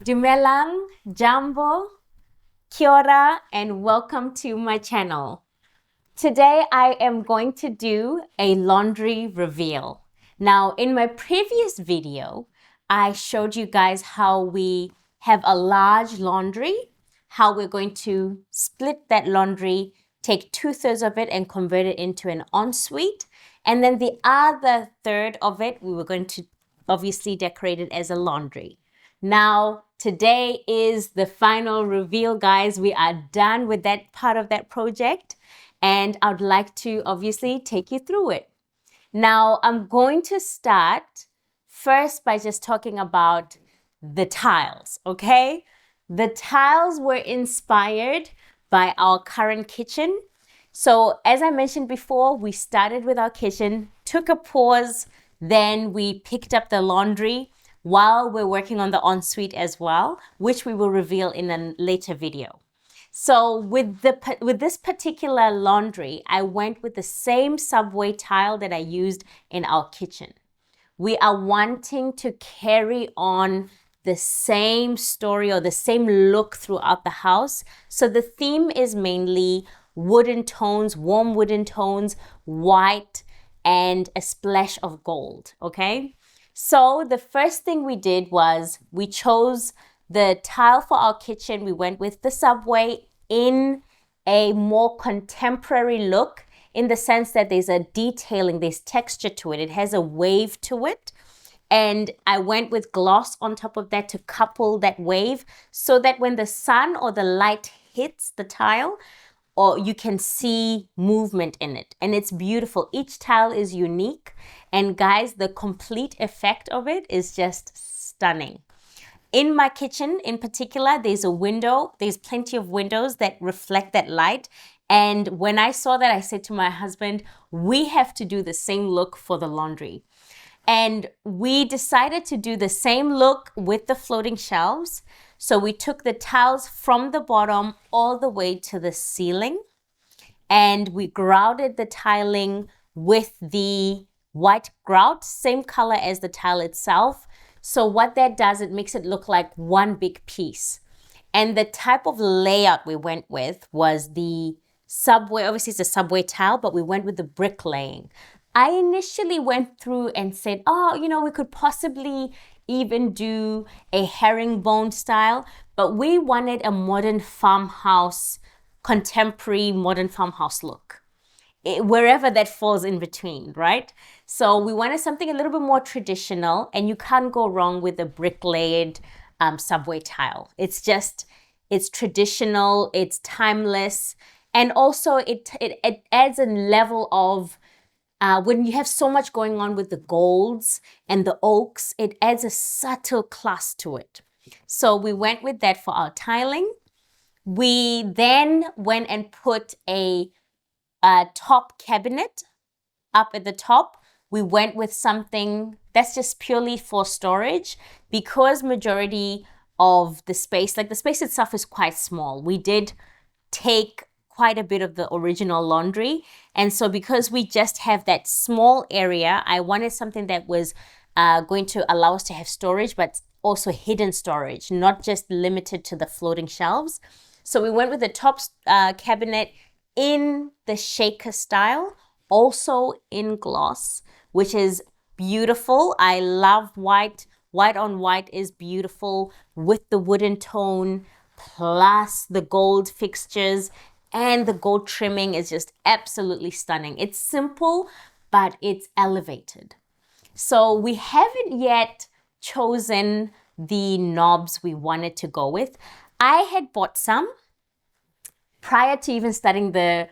Dumelang, Jambo, Kia ora, and welcome to my channel. Today I am going to do a laundry reveal. Now, in my previous video, I showed you guys how we have a large laundry, how we're going to split that laundry, take 2/3 of it and convert it into an ensuite. And then the other third of it, we were going to obviously decorate it as a laundry. Now, today is the final reveal, guys. We are done with that part of that project, and I'd like to obviously take you through it. Now, I'm going to start first by just talking about the tiles, okay? The tiles were inspired by our current kitchen. So, as I mentioned before, we started with our kitchen, took a pause, then we picked up the laundry while we're working on the ensuite as well, which we will reveal in a later video. So with this particular laundry, I went with the same subway tile that I used in our kitchen. We are wanting to carry on the same story or the same look throughout the house. So the theme is mainly wooden tones, warm wooden tones, white, and a splash of gold, okay? So the first thing we did was we chose the tile for our kitchen. We went with the subway in a more contemporary look, in the sense that there's a detailing, there's texture to it. It has a wave to it. And I went with gloss on top of that to couple that wave so that when the sun or the light hits the tile, or you can see movement in it. And it's beautiful. Each tile is unique. And guys, the complete effect of it is just stunning. In my kitchen in particular, there's a window. There's plenty of windows that reflect that light. And when I saw that, I said to my husband, we have to do the same look for the laundry. And we decided to do the same look with the floating shelves. So we took the tiles from the bottom all the way to the ceiling, and we grouted the tiling with the white grout, same color as the tile itself. So what that does, it makes it look like one big piece. And the type of layout we went with was the subway. Obviously, it's a subway tile, but we went with the bricklaying. I initially went through and said, we could possibly even do a herringbone style, but we wanted a modern farmhouse, contemporary modern farmhouse look, wherever that falls in between, right? So we wanted something a little bit more traditional, and you can't go wrong with a brick-layered subway tile. It's traditional, it's timeless, and also it adds a level of when you have so much going on with the golds and the oaks, it adds a subtle class to it. So we went with that for our tiling. We then went and put a top cabinet up at the top. We went with something that's just purely for storage, because majority of the space, like the space itself, is quite small. We did take quite a bit of the original laundry. And so because we just have that small area, I wanted something that was going to allow us to have storage, but also hidden storage, not just limited to the floating shelves. So we went with the top cabinet in the shaker style, also in gloss, which is beautiful. I love white. White on white is beautiful with the wooden tone, plus the gold fixtures. And the gold trimming is just absolutely stunning. It's simple, but it's elevated. So we haven't yet chosen the knobs we wanted to go with. I had bought some prior to even starting the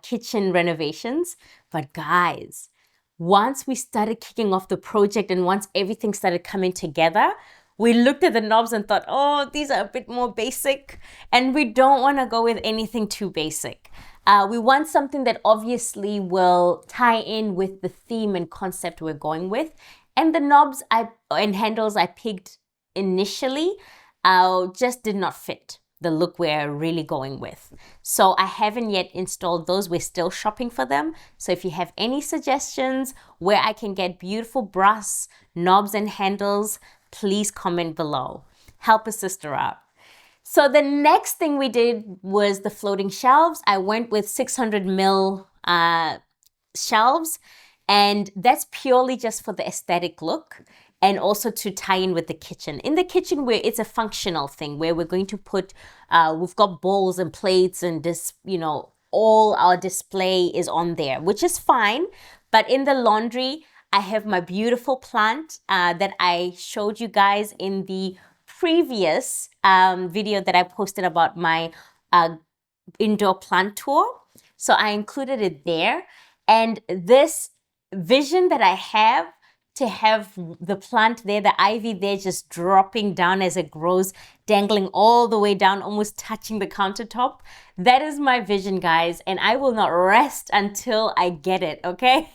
kitchen renovations. But guys, once we started kicking off the project and once everything started coming together, we looked at the knobs and thought, these are a bit more basic, and we don't want to go with anything too basic. We want something that obviously will tie in with the theme and concept we're going with. And the knobs and handles I picked initially just did not fit the look we're really going with. So I haven't yet installed those. We're still shopping for them. So if you have any suggestions where I can get beautiful brass knobs and handles, please comment below. help a sister out. So the next thing we did was the floating shelves. I went with 600 mil shelves, and that's purely just for the aesthetic look and also to tie in with the kitchen. In the kitchen, where it's a functional thing, where we're going to put, we've got bowls and plates and this, all our display is on there, which is fine. But in the laundry, I have my beautiful plant that I showed you guys in the previous video that I posted about my indoor plant tour. So I included it there. And this vision that I have to have the plant there, the ivy there, just dropping down as it grows, dangling all the way down, almost touching the countertop. That is my vision, guys. And I will not rest until I get it, okay?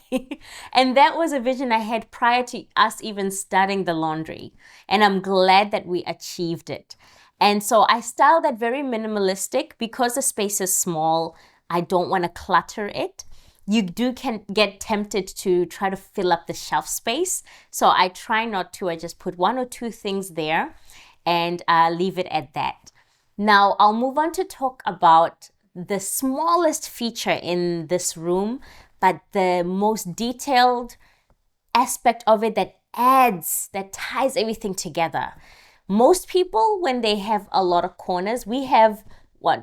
And that was a vision I had prior to us even starting the laundry. And I'm glad that we achieved it. And so I styled that very minimalistic because the space is small. I don't want to clutter it. You can get tempted to try to fill up the shelf space. So I try not to. I just put 1 or 2 things there and leave it at that. Now I'll move on to talk about the smallest feature in this room, but the most detailed aspect of it that ties everything together. Most people, when they have a lot of corners, we have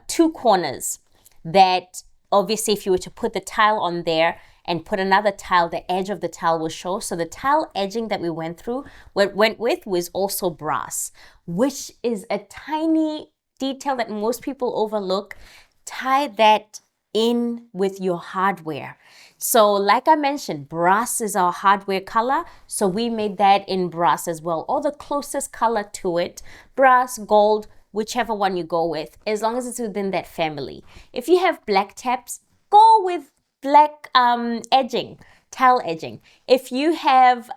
2 corners that obviously if you were to put the tile on there and put another tile, the edge of the tile will show. So the tile edging that we went with was also brass, which is a tiny detail that most people overlook. Tie that in with your hardware. So like I mentioned, brass is our hardware color. So we made that in brass as well, or the closest color to it, brass, gold, whichever one you go with, as long as it's within that family. If you have black taps, go with black edging, tile edging. If you have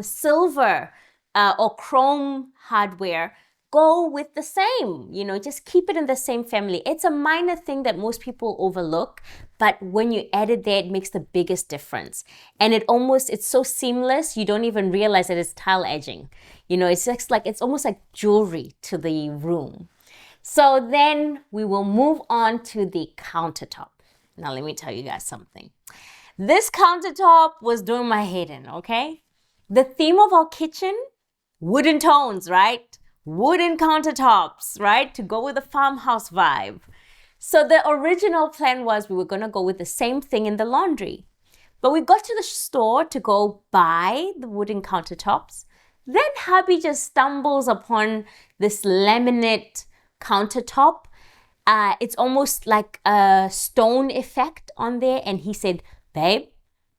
silver or chrome hardware, go with the same, just keep it in the same family. It's a minor thing that most people overlook, but when you add it there, it makes the biggest difference. And it's so seamless, you don't even realize that it's tile edging. It's almost like jewelry to the room. So then we will move on to the countertop. Now let me tell you guys something. This countertop was doing my head in, okay? The theme of our kitchen, wooden tones, right? Wooden countertops, right? To go with the farmhouse vibe. So the original plan was we were going to go with the same thing in the laundry. But we got to the store to go buy the wooden countertops. Then hubby just stumbles upon this laminate countertop. It's almost like a stone effect on there. And he said, babe,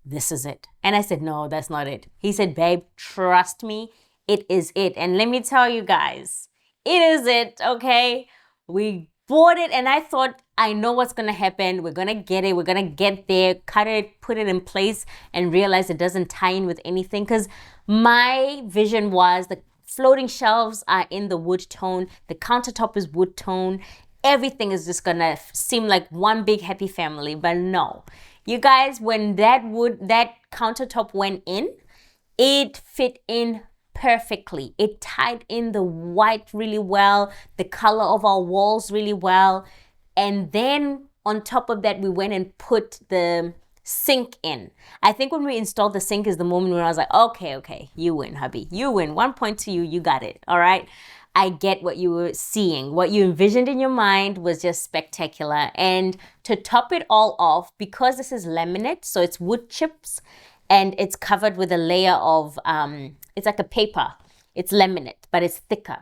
this is it. And I said, no, that's not it. He said, babe, trust me, it is it. And let me tell you guys, it is it, okay? We bought it and I thought, I know what's going to happen. We're going to get it. We're going to get there, cut it, put it in place and realize it doesn't tie in with anything. Because my vision was the floating shelves are in the wood tone. The countertop is wood tone. Everything is just going to seem like one big happy family. But no, you guys, when that countertop went in, it fit in perfectly. It tied in the white really well, the color of our walls really well. And then on top of that, we went and put the sink in. I think when we installed the sink is the moment where I was like, okay, you win, hubby. You win. 1 point to you. You got it. All right. I get what you were seeing. What you envisioned in your mind was just spectacular. And to top it all off, because this is laminate, so it's wood chips, and it's covered with a layer of, it's like a paper. It's laminate, but it's thicker.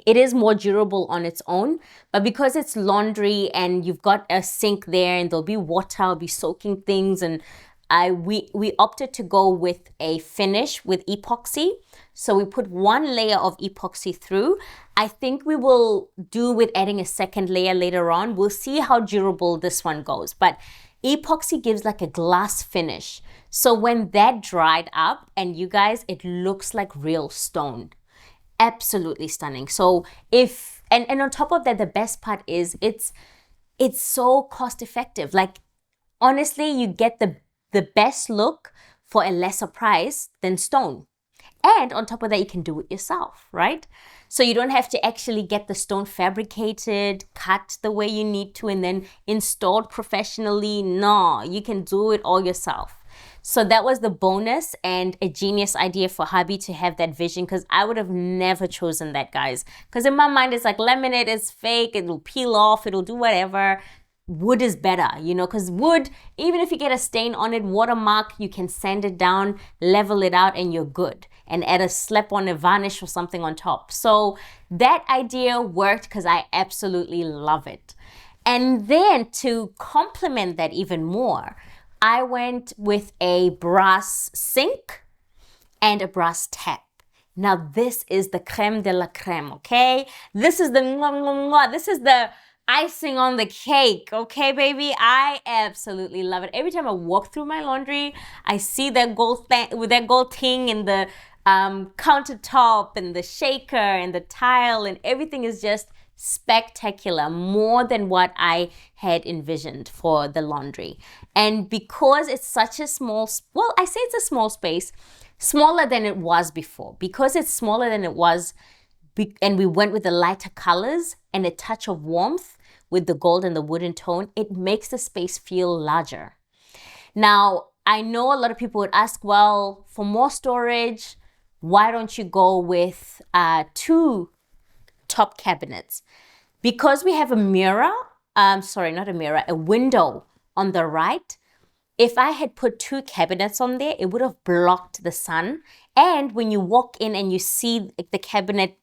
It is more durable on its own, but because it's laundry and you've got a sink there and there'll be water, I'll be soaking things, and we opted to go with a finish with epoxy. So we put 1 layer of epoxy through. I think we will do with adding a second layer later on. We'll see how durable this one goes, but epoxy gives like a glass finish. So when that dried up, and you guys, it looks like real stone. Absolutely stunning. So and on top of that, the best part is it's so cost effective. Like honestly, you get the best look for a lesser price than stone. And on top of that, you can do it yourself, right? So you don't have to actually get the stone fabricated, cut the way you need to, and then installed professionally. No, you can do it all yourself. So that was the bonus and a genius idea for hubby to have that vision, because I would have never chosen that, guys. Because in my mind, it's like laminate is fake, it'll peel off, it'll do whatever. Wood is better, because wood, even if you get a stain on it, watermark, you can sand it down, level it out, and you're good. And add a slap on a varnish or something on top. So that idea worked because I absolutely love it. And then to complement that even more, I went with a brass sink and a brass tap. Now this is the creme de la creme, okay? This is the this is the icing on the cake, okay, baby? I absolutely love it. Every time I walk through my laundry, I see that gold thing in the countertop and the shaker and the tile, and everything is just spectacular, more than what I had envisioned for the laundry. And because it's such a small, well, I say it's a small space, smaller than it was before. Because it's smaller than it was, and we went with the lighter colors and a touch of warmth with the gold and the wooden tone, it makes the space feel larger. Now, I know a lot of people would ask, well, for more storage, why don't you go with 2 top cabinets? Because we have a mirror, a window on the right. If I had put 2 cabinets on there, it would have blocked the sun. And when you walk in and you see the cabinet,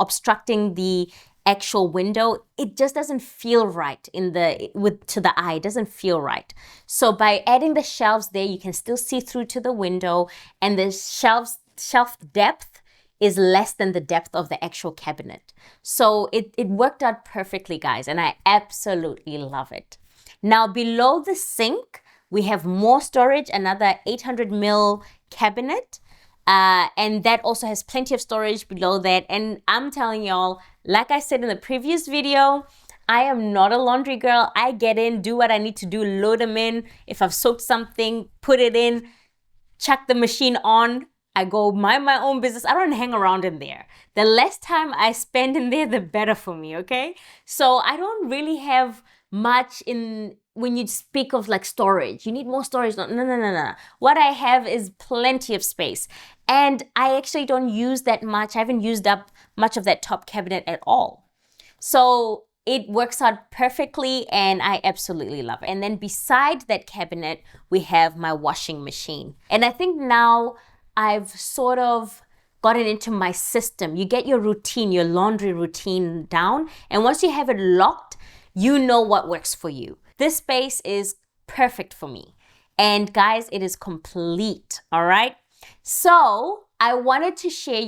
obstructing the actual window, it just doesn't feel right to the eye. It doesn't feel right. So by adding the shelves there, you can still see through to the window, and the shelf depth is less than the depth of the actual cabinet. So it worked out perfectly, guys, and I absolutely love it. Now below the sink, we have more storage, another 800 ml cabinet. And that also has plenty of storage below that. And I'm telling y'all, like I said in the previous video, I am not a laundry girl. I get in, do what I need to do, load them in. If I've soaked something, put it in, chuck the machine on. I go mind my own business. I don't hang around in there. The less time I spend in there, the better for me, okay? So I don't really have much when you speak of like storage. You need more storage. No. What I have is plenty of space. And I actually don't use that much. I haven't used up much of that top cabinet at all. So it works out perfectly, and I absolutely love it. And then beside that cabinet, we have my washing machine. And I think now I've sort of gotten into my system. You get your routine, your laundry routine down. And once you have it locked, you know what works for you. This space is perfect for me. And guys, it is complete, all right? So I wanted to share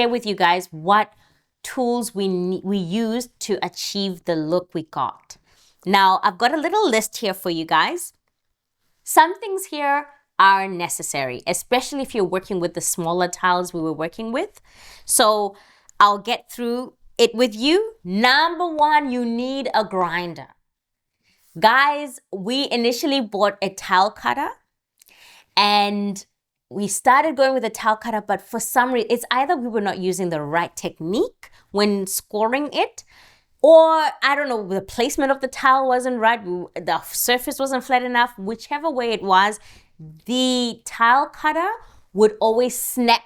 with you guys what tools we used to achieve the look we got. Now, I've got a little list here for you guys. Some things here are necessary, especially if you're working with the smaller tiles we were working with. So I'll get through it with you. Number 1, you need a grinder. Guys, we initially bought a tile cutter, and we started going with a tile cutter, but for some reason, it's either we were not using the right technique when scoring it, or I don't know, the placement of the tile wasn't right, the surface wasn't flat enough. Whichever way it was, the tile cutter would always snap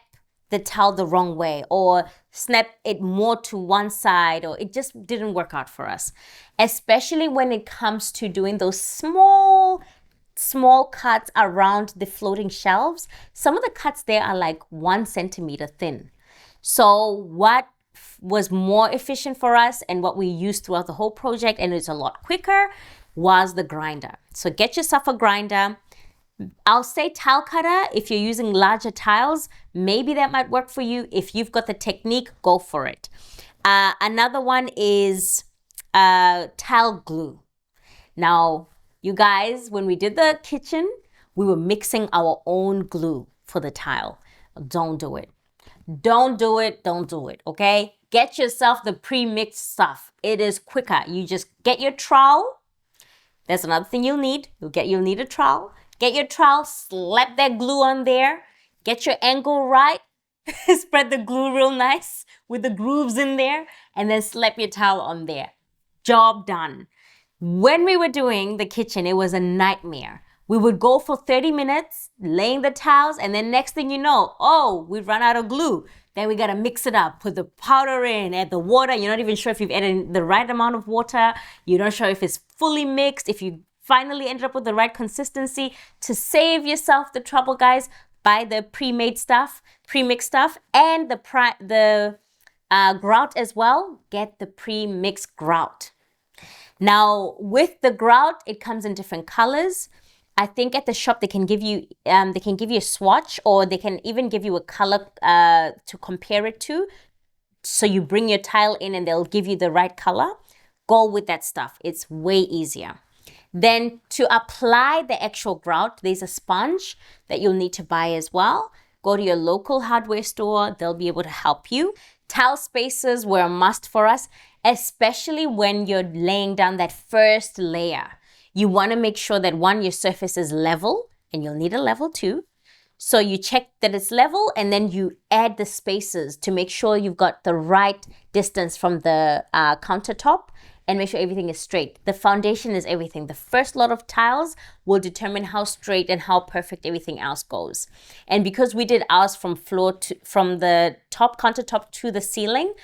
the tile the wrong way, or snap it more to one side, or it just didn't work out for us. Especially when it comes to doing those small cuts around the floating shelves. Some of the cuts there are like 1 centimeter thin. So what was more efficient for us, and what we used throughout the whole project, and it's a lot quicker, was the grinder. So get yourself a grinder. I'll say tile cutter if you're using larger tiles. Maybe that might work for you. If you've got the technique, go for it. Another one is tile glue. Now, you guys, when we did the kitchen, we were mixing our own glue for the tile. Don't do it. Don't do it, okay? Get yourself the pre-mixed stuff. It is quicker. You just get your trowel. That's another thing you'll need. You'll need a trowel. Get your trowel, slap that glue on there, Get your angle right. Spread the glue real nice with the grooves in there, and then slap your towel on there. Job done. When we were doing the kitchen, it was a nightmare. We would go for 30 minutes laying the towels, and then next thing you know, oh, we'd run out of glue. Then we gotta mix it up, put the powder in, add the water. You're not even sure if you've added the right amount of water. You're not sure if it's fully mixed, if you finally ended up with the right consistency. To save yourself the trouble, guys, buy the pre-made stuff, pre-mixed stuff, and the grout as well. Get the pre-mixed grout. Now, with the grout, it comes in different colors. I think at the shop they can give you a swatch, or they can even give you a color to compare it to. So you bring your tile in and they'll give you the right color. Go with that stuff. It's way easier. Then to apply the actual grout, there's a sponge that you'll need to buy as well. Go to your local hardware store. They'll be able to help you. Tile spacers were a must for us, especially when you're laying down that first layer. You want to make sure that one, your surface is level, and you'll need a level too. So you check that it's level, and then you add the spacers to make sure you've got the right distance from the countertop, and make sure everything is straight. The foundation is everything. The first lot of tiles will determine how straight and how perfect everything else goes. And because we did ours from the top countertop to the ceiling,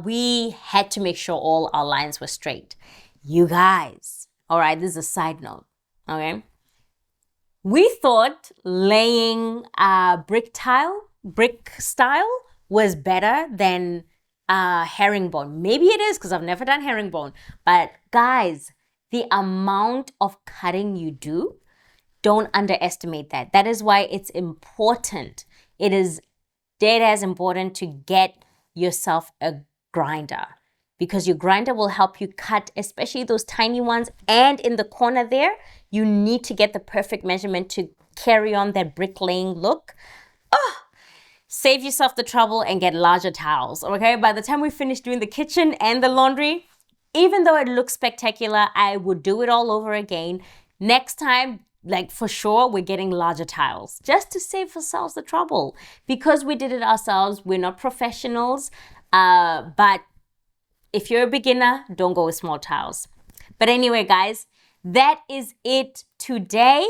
we had to make sure all our lines were straight. You guys, all right, this is a side note, okay? We thought laying brick style was better than herringbone. Maybe it is, because I've never done herringbone. But guys, the amount of cutting you do, don't underestimate that. That is why it's important. It is dead as important to get yourself a grinder, because your grinder will help you cut, especially those tiny ones. And in the corner there, you need to get the perfect measurement to carry on that bricklaying look. Oh, save yourself the trouble and get larger towels, okay? By the time we finish doing the kitchen and the laundry, even though it looks spectacular, I would do it all over again. Next time, like for sure, we're getting larger tiles just to save ourselves the trouble. Because we did it ourselves, we're not professionals, but if you're a beginner, don't go with small tiles. But anyway, guys, that is it today.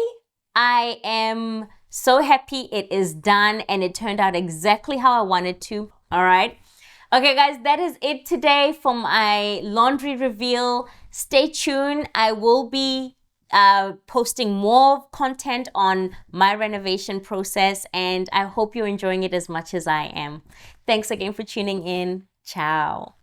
I am so happy it is done and it turned out exactly how I wanted to. All right. Okay, guys, that is it today for my laundry reveal. Stay tuned. I will be posting more content on my renovation process, and I hope you're enjoying it as much as I am. Thanks again for tuning in. Ciao.